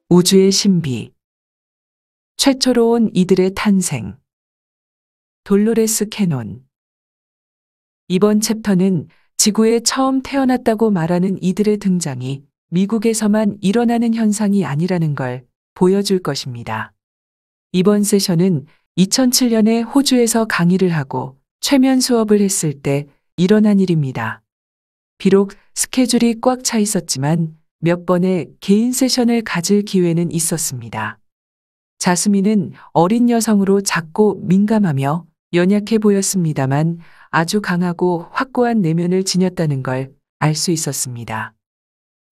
우주의 신비. 최초로 온 이들의 탄생. 돌로레스 캐논. 이번 챕터는 지구에 처음 태어났다고 말하는 이들의 등장이 미국에서만 일어나는 현상이 아니라는 걸 보여줄 것입니다. 이번 세션은 2007년에 호주에서 강의를 하고 최면 수업을 했을 때 일어난 일입니다. 비록 스케줄이 꽉 차 있었지만 몇 번의 개인 세션을 가질 기회는 있었습니다. 자스민은 어린 여성으로 작고 민감하며 연약해 보였습니다만 아주 강하고 확고한 내면을 지녔다는 걸 알 수 있었습니다.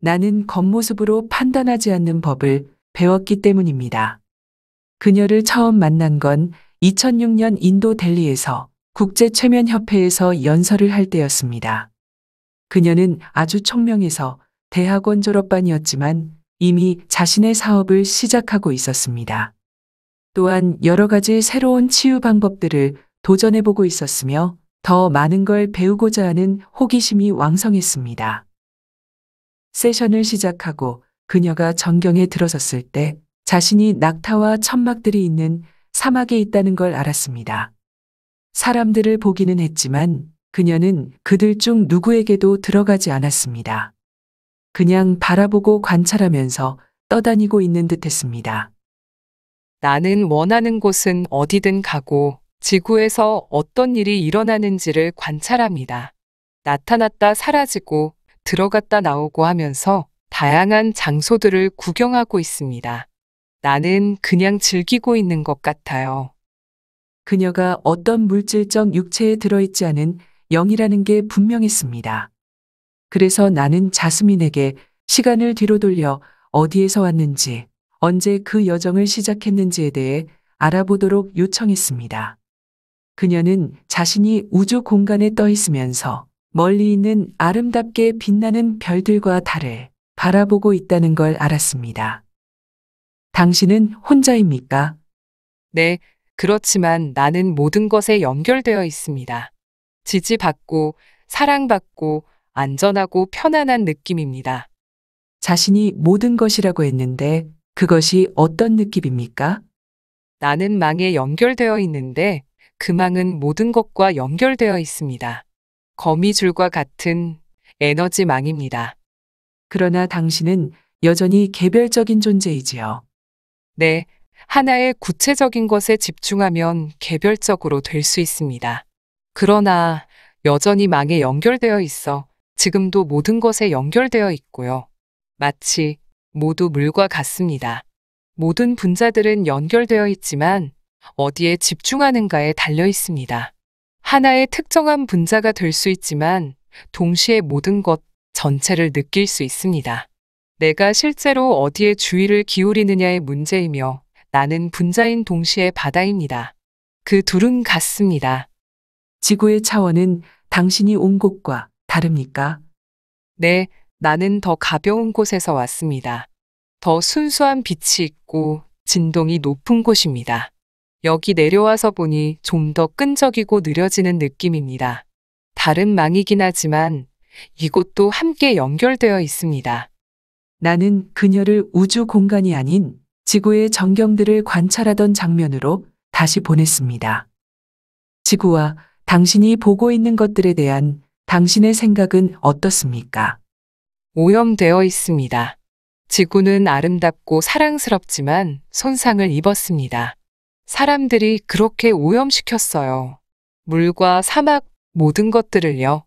나는 겉모습으로 판단하지 않는 법을 배웠기 때문입니다. 그녀를 처음 만난 건 2006년 인도 델리에서 국제최면협회에서 연설을 할 때였습니다. 그녀는 아주 총명해서 대학원 졸업반이었지만 이미 자신의 사업을 시작하고 있었습니다. 또한 여러 가지 새로운 치유 방법들을 도전해보고 있었으며 더 많은 걸 배우고자 하는 호기심이 왕성했습니다. 세션을 시작하고 그녀가 전경에 들어섰을 때 자신이 낙타와 천막들이 있는 사막에 있다는 걸 알았습니다. 사람들을 보기는 했지만 그녀는 그들 중 누구에게도 들어가지 않았습니다. 그냥 바라보고 관찰하면서 떠다니고 있는 듯 했습니다. 나는 원하는 곳은 어디든 가고 지구에서 어떤 일이 일어나는지를 관찰합니다. 나타났다 사라지고 들어갔다 나오고 하면서 다양한 장소들을 구경하고 있습니다. 나는 그냥 즐기고 있는 것 같아요. 그녀가 어떤 물질적 육체에 들어있지 않은 영이라는 게 분명했습니다. 그래서 나는 자스민에게 시간을 뒤로 돌려 어디에서 왔는지, 언제 그 여정을 시작했는지에 대해 알아보도록 요청했습니다. 그녀는 자신이 우주 공간에 떠 있으면서 멀리 있는 아름답게 빛나는 별들과 달을 바라보고 있다는 걸 알았습니다. 당신은 혼자입니까? 네, 그렇지만 나는 모든 것에 연결되어 있습니다. 지지받고, 사랑받고, 안전하고 편안한 느낌입니다. 자신이 모든 것이라고 했는데 그것이 어떤 느낌입니까? 나는 망에 연결되어 있는데 그 망은 모든 것과 연결되어 있습니다. 거미줄과 같은 에너지망입니다. 그러나 당신은 여전히 개별적인 존재이지요. 네, 하나의 구체적인 것에 집중하면 개별적으로 될 수 있습니다. 그러나 여전히 망에 연결되어 있어 지금도 모든 것에 연결되어 있고요. 마치 모두 물과 같습니다. 모든 분자들은 연결되어 있지만 어디에 집중하는가에 달려 있습니다. 하나의 특정한 분자가 될 수 있지만 동시에 모든 것 전체를 느낄 수 있습니다. 내가 실제로 어디에 주의를 기울이느냐의 문제이며 나는 분자인 동시에 바다입니다. 그 둘은 같습니다. 지구의 차원은 당신이 온 곳과 다릅니까? 네, 나는 더 가벼운 곳에서 왔습니다. 더 순수한 빛이 있고 진동이 높은 곳입니다. 여기 내려와서 보니 좀 더 끈적이고 느려지는 느낌입니다. 다른 망이긴 하지만 이곳도 함께 연결되어 있습니다. 나는 그녀를 우주 공간이 아닌 지구의 전경들을 관찰하던 장면으로 다시 보냈습니다. 지구와 당신이 보고 있는 것들에 대한 당신의 생각은 어떻습니까? 오염되어 있습니다. 지구는 아름답고 사랑스럽지만 손상을 입었습니다. 사람들이 그렇게 오염시켰어요. 물과 사막 모든 것들을요.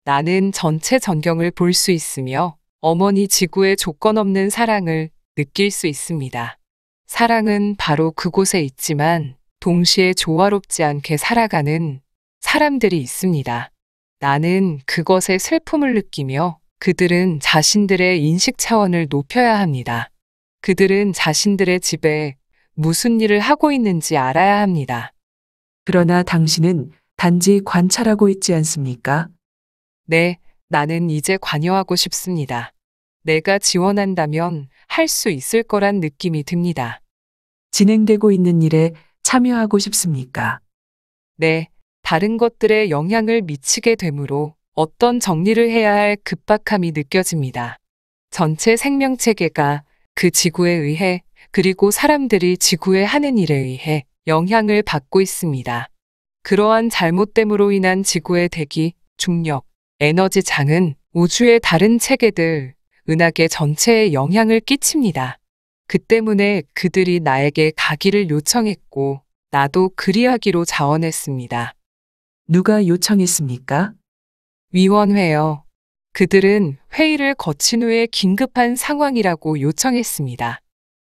나는 전체 전경을 볼 수 있으며 어머니 지구의 조건 없는 사랑을 느낄 수 있습니다. 사랑은 바로 그곳에 있지만 동시에 조화롭지 않게 살아가는 사람들이 있습니다. 나는 그것의 슬픔을 느끼며 그들은 자신들의 인식 차원을 높여야 합니다. 그들은 자신들의 집에 무슨 일을 하고 있는지 알아야 합니다. 그러나 당신은 단지 관찰하고 있지 않습니까? 네, 나는 이제 관여하고 싶습니다. 내가 지원한다면 할 수 있을 거란 느낌이 듭니다. 진행되고 있는 일에 참여하고 싶습니까? 네, 다른 것들에 영향을 미치게 되므로 어떤 정리를 해야 할 급박함이 느껴집니다. 전체 생명체계가 그 지구에 의해 그리고 사람들이 지구에 하는 일에 의해 영향을 받고 있습니다. 그러한 잘못됨으로 인한 지구의 대기, 중력, 에너지 장은 우주의 다른 체계들, 은하계 전체에 영향을 끼칩니다. 그 때문에 그들이 나에게 가기를 요청했고 나도 그리하기로 자원했습니다. 누가 요청했습니까? 위원회요. 그들은 회의를 거친 후에 긴급한 상황이라고 요청했습니다.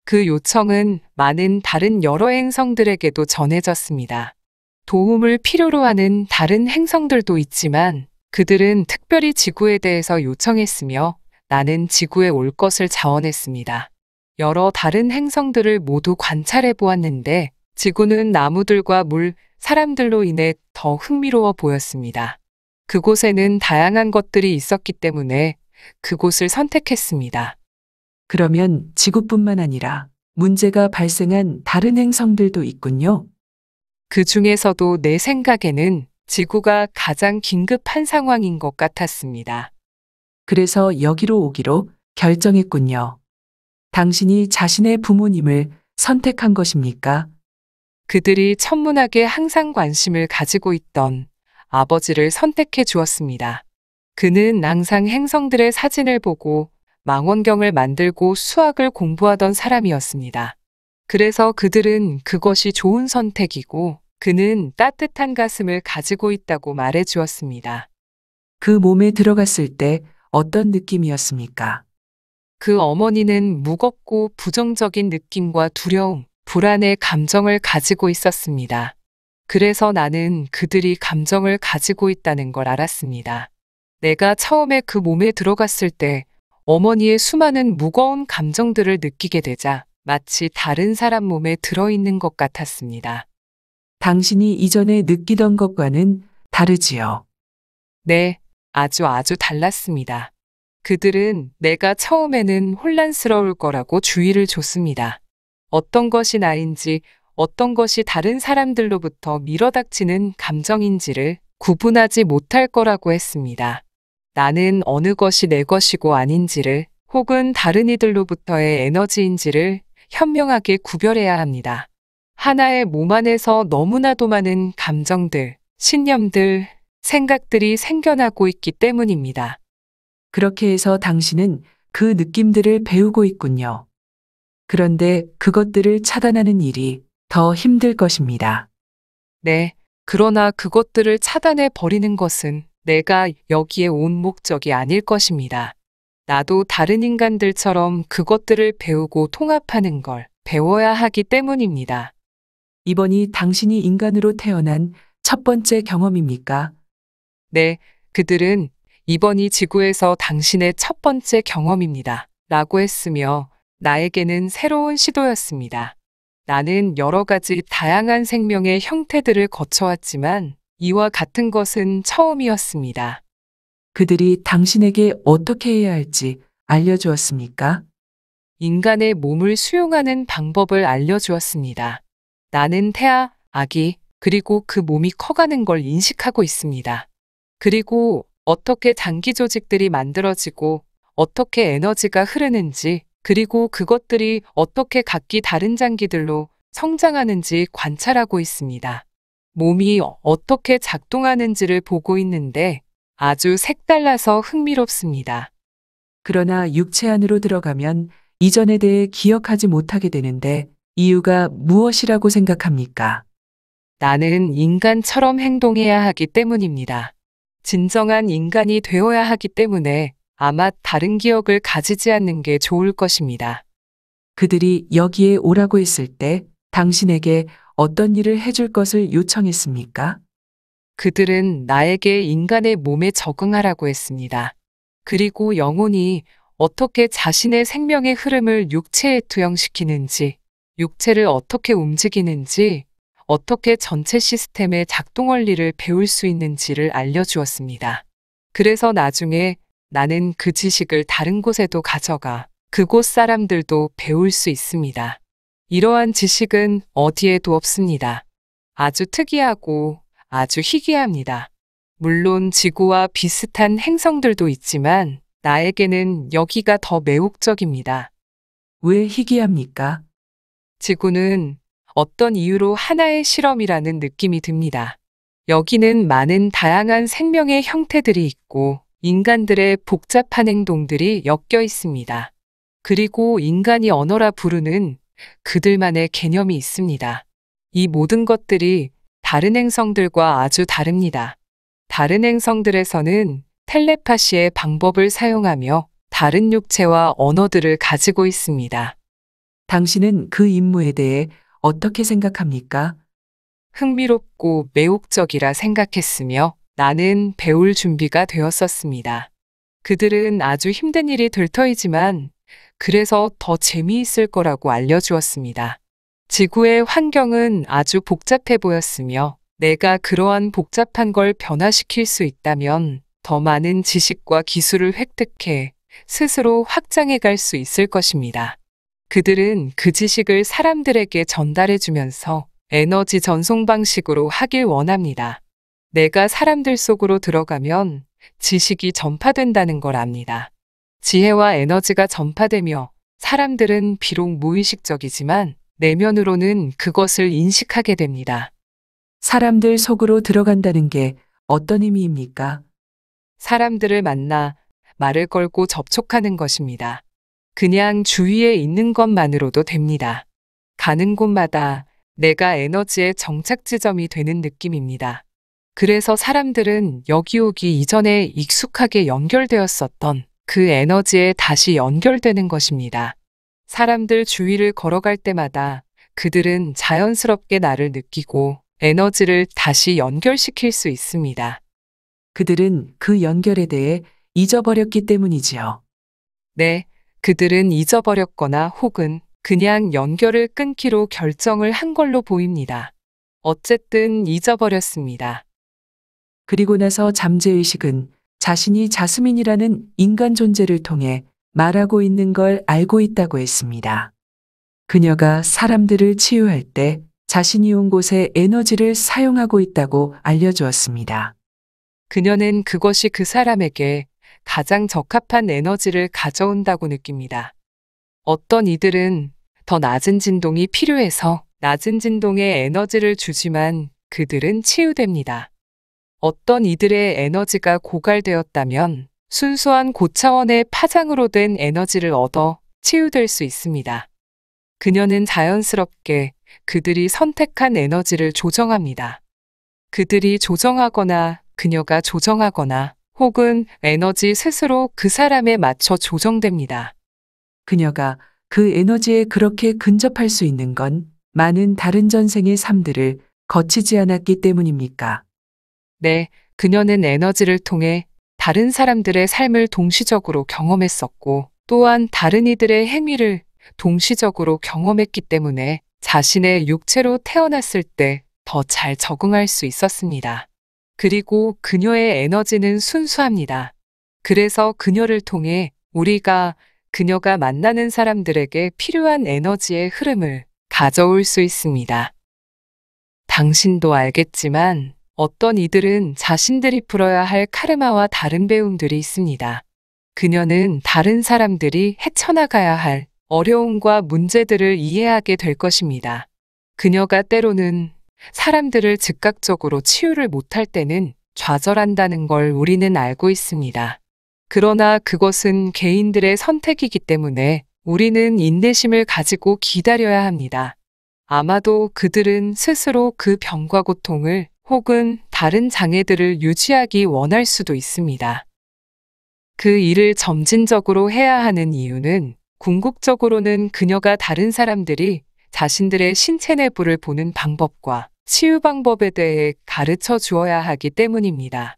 그 요청은 많은 다른 여러 행성들에게도 전해졌습니다. 도움을 필요로 하는 다른 행성들도 있지만 그들은 특별히 지구에 대해서 요청했으며 나는 지구에 올 것을 자원했습니다. 여러 다른 행성들을 모두 관찰해 보았는데 지구는 나무들과 물, 사람들로 인해 더 흥미로워 보였습니다. 그곳에는 다양한 것들이 있었기 때문에 그곳을 선택했습니다. 그러면 지구뿐만 아니라 문제가 발생한 다른 행성들도 있군요. 그 중에서도 내 생각에는 지구가 가장 긴급한 상황인 것 같았습니다. 그래서 여기로 오기로 결정했군요. 당신이 자신의 부모님을 선택한 것입니까? 그들이 천문학에 항상 관심을 가지고 있던 아버지를 선택해 주었습니다. 그는 항상 행성들의 사진을 보고 망원경을 만들고 수학을 공부하던 사람이었습니다. 그래서 그들은 그것이 좋은 선택이고 그는 따뜻한 가슴을 가지고 있다고 말해 주었습니다. 그 몸에 들어갔을 때 어떤 느낌이었습니까? 그 어머니는 무겁고 부정적인 느낌과 두려움, 불안의 감정을 가지고 있었습니다. 그래서 나는 그들이 감정을 가지고 있다는 걸 알았습니다. 내가 처음에 그 몸에 들어갔을 때 어머니의 수많은 무거운 감정들을 느끼게 되자 마치 다른 사람 몸에 들어있는 것 같았습니다. 당신이 이전에 느끼던 것과는 다르지요. 네, 아주 달랐습니다. 그들은 내가 처음에는 혼란스러울 거라고 주의를 줬습니다. 어떤 것이 나인지 어떤 것이 다른 사람들로부터 밀어닥치는 감정인지를 구분하지 못할 거라고 했습니다. 나는 어느 것이 내 것이고 아닌지를 혹은 다른 이들로부터의 에너지인지를 현명하게 구별해야 합니다. 하나의 몸 안에서 너무나도 많은 감정들, 신념들, 생각들이 생겨나고 있기 때문입니다. 그렇게 해서 당신은 그 느낌들을 배우고 있군요. 그런데 그것들을 차단하는 일이 더 힘들 것입니다. 네, 그러나 그것들을 차단해 버리는 것은 내가 여기에 온 목적이 아닐 것입니다. 나도 다른 인간들처럼 그것들을 배우고 통합하는 걸 배워야 하기 때문입니다. 이번이 당신이 인간으로 태어난 첫 번째 경험입니까? 네, 그들은 이번이 지구에서 당신의 첫 번째 경험입니다. 라고 했으며 나에게는 새로운 시도였습니다. 나는 여러 가지 다양한 생명의 형태들을 거쳐왔지만 이와 같은 것은 처음이었습니다. 그들이 당신에게 어떻게 해야 할지 알려주었습니까? 인간의 몸을 수용하는 방법을 알려주었습니다. 나는 태아, 아기, 그리고 그 몸이 커가는 걸 인식하고 있습니다. 그리고 어떻게 장기 조직들이 만들어지고 어떻게 에너지가 흐르는지 그리고 그것들이 어떻게 각기 다른 장기들로 성장하는지 관찰하고 있습니다. 몸이 어떻게 작동하는지를 보고 있는데 아주 색달라서 흥미롭습니다. 그러나 육체 안으로 들어가면 이전에 대해 기억하지 못하게 되는데 이유가 무엇이라고 생각합니까? 나는 인간처럼 행동해야 하기 때문입니다. 진정한 인간이 되어야 하기 때문에 아마 다른 기억을 가지지 않는 게 좋을 것입니다. 그들이 여기에 오라고 했을 때 당신에게 어떤 일을 해줄 것을 요청했습니까? 그들은 나에게 인간의 몸에 적응하라고 했습니다. 그리고 영혼이 어떻게 자신의 생명의 흐름을 육체에 투영시키는지, 육체를 어떻게 움직이는지, 어떻게 전체 시스템의 작동 원리를 배울 수 있는지를 알려주었습니다. 그래서 나중에 나는 그 지식을 다른 곳에도 가져가 그곳 사람들도 배울 수 있습니다. 이러한 지식은 어디에도 없습니다. 아주 특이하고 아주 희귀합니다. 물론 지구와 비슷한 행성들도 있지만 나에게는 여기가 더 매혹적입니다. 왜 희귀합니까? 지구는 어떤 이유로 하나의 실험이라는 느낌이 듭니다. 여기는 많은 다양한 생명의 형태들이 있고 인간들의 복잡한 행동들이 엮여 있습니다. 그리고 인간이 언어라 부르는 그들만의 개념이 있습니다. 이 모든 것들이 다른 행성들과 아주 다릅니다. 다른 행성들에서는 텔레파시의 방법을 사용하며 다른 육체와 언어들을 가지고 있습니다. 당신은 그 임무에 대해 어떻게 생각합니까? 흥미롭고 매혹적이라 생각했으며 나는 배울 준비가 되었었습니다. 그들은 아주 힘든 일이 될 터이지만 그래서 더 재미있을 거라고 알려주었습니다. 지구의 환경은 아주 복잡해 보였으며 내가 그러한 복잡한 걸 변화시킬 수 있다면 더 많은 지식과 기술을 획득해 스스로 확장해 갈 수 있을 것입니다. 그들은 그 지식을 사람들에게 전달해 주면서 에너지 전송 방식으로 하길 원합니다. 내가 사람들 속으로 들어가면 지식이 전파된다는 걸 압니다. 지혜와 에너지가 전파되며 사람들은 비록 무의식적이지만 내면으로는 그것을 인식하게 됩니다. 사람들 속으로 들어간다는 게 어떤 의미입니까? 사람들을 만나 말을 걸고 접촉하는 것입니다. 그냥 주위에 있는 것만으로도 됩니다. 가는 곳마다 내가 에너지의 정착 지점이 되는 느낌입니다. 그래서 사람들은 여기 오기 이전에 익숙하게 연결되었었던 그 에너지에 다시 연결되는 것입니다. 사람들 주위를 걸어갈 때마다 그들은 자연스럽게 나를 느끼고 에너지를 다시 연결시킬 수 있습니다. 그들은 그 연결에 대해 잊어버렸기 때문이지요. 네, 그들은 잊어버렸거나 혹은 그냥 연결을 끊기로 결정을 한 걸로 보입니다. 어쨌든 잊어버렸습니다. 그리고 나서 잠재의식은 자신이 자스민이라는 인간 존재를 통해 말하고 있는 걸 알고 있다고 했습니다. 그녀가 사람들을 치유할 때 자신이 온 곳에 에너지를 사용하고 있다고 알려주었습니다. 그녀는 그것이 그 사람에게 가장 적합한 에너지를 가져온다고 느낍니다. 어떤 이들은 더 낮은 진동이 필요해서 낮은 진동의 에너지를 주지만 그들은 치유됩니다. 어떤 이들의 에너지가 고갈되었다면 순수한 고차원의 파장으로 된 에너지를 얻어 치유될 수 있습니다. 그녀는 자연스럽게 그들이 선택한 에너지를 조정합니다. 그들이 조정하거나 그녀가 조정하거나 혹은 에너지 스스로 그 사람에 맞춰 조정됩니다. 그녀가 그 에너지에 그렇게 근접할 수 있는 건 많은 다른 전생의 삶들을 거치지 않았기 때문입니까? 네, 그녀는 에너지를 통해 다른 사람들의 삶을 동시적으로 경험했었고 또한 다른 이들의 행위를 동시적으로 경험했기 때문에 자신의 육체로 태어났을 때 더 잘 적응할 수 있었습니다. 그리고 그녀의 에너지는 순수합니다. 그래서 그녀를 통해 우리가 그녀가 만나는 사람들에게 필요한 에너지의 흐름을 가져올 수 있습니다. 당신도 알겠지만 어떤 이들은 자신들이 풀어야 할 카르마와 다른 배움들이 있습니다. 그녀는 다른 사람들이 헤쳐나가야 할 어려움과 문제들을 이해하게 될 것입니다. 그녀가 때로는 사람들을 즉각적으로 치유를 못할 때는 좌절한다는 걸 우리는 알고 있습니다. 그러나 그것은 개인들의 선택이기 때문에 우리는 인내심을 가지고 기다려야 합니다. 아마도 그들은 스스로 그 병과 고통을 혹은 다른 장애들을 유지하기 원할 수도 있습니다. 그 일을 점진적으로 해야 하는 이유는 궁극적으로는 그녀가 다른 사람들이 자신들의 신체 내부를 보는 방법과 치유 방법에 대해 가르쳐 주어야 하기 때문입니다.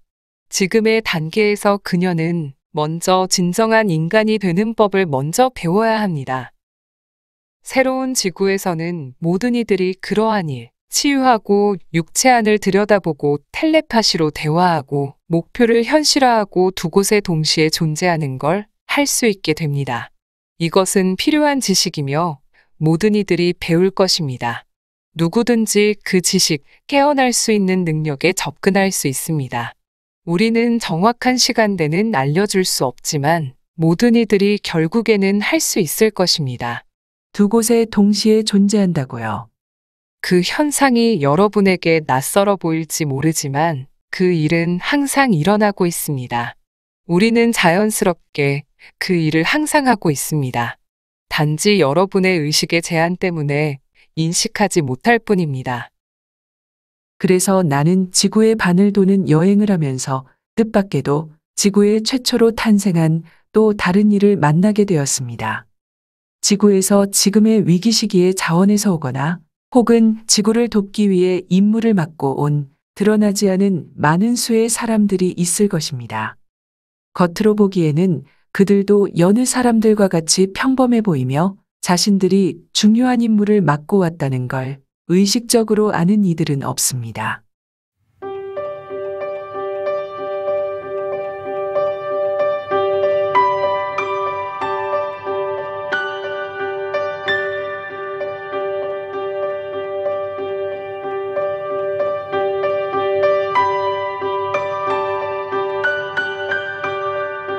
지금의 단계에서 그녀는 먼저 진정한 인간이 되는 법을 먼저 배워야 합니다. 새로운 지구에서는 모든 이들이 그러한 일, 치유하고 육체 안을 들여다보고 텔레파시로 대화하고 목표를 현실화하고 두 곳에 동시에 존재하는 걸 할 수 있게 됩니다. 이것은 필요한 지식이며 모든 이들이 배울 것입니다. 누구든지 그 지식, 깨어날 수 있는 능력에 접근할 수 있습니다. 우리는 정확한 시간대는 알려줄 수 없지만 모든 이들이 결국에는 할 수 있을 것입니다. 두 곳에 동시에 존재한다고요. 그 현상이 여러분에게 낯설어 보일지 모르지만 그 일은 항상 일어나고 있습니다. 우리는 자연스럽게 그 일을 항상 하고 있습니다. 단지 여러분의 의식의 제한 때문에 인식하지 못할 뿐입니다. 그래서 나는 지구의 반을 도는 여행을 하면서 뜻밖에도 지구의 최초로 탄생한 또 다른 일을 만나게 되었습니다. 지구에서 지금의 위기 시기에 자원해서 오거나 혹은 지구를 돕기 위해 임무를 맡고 온 드러나지 않은 많은 수의 사람들이 있을 것입니다. 겉으로 보기에는 그들도 여느 사람들과 같이 평범해 보이며 자신들이 중요한 임무를 맡고 왔다는 걸 의식적으로 아는 이들은 없습니다.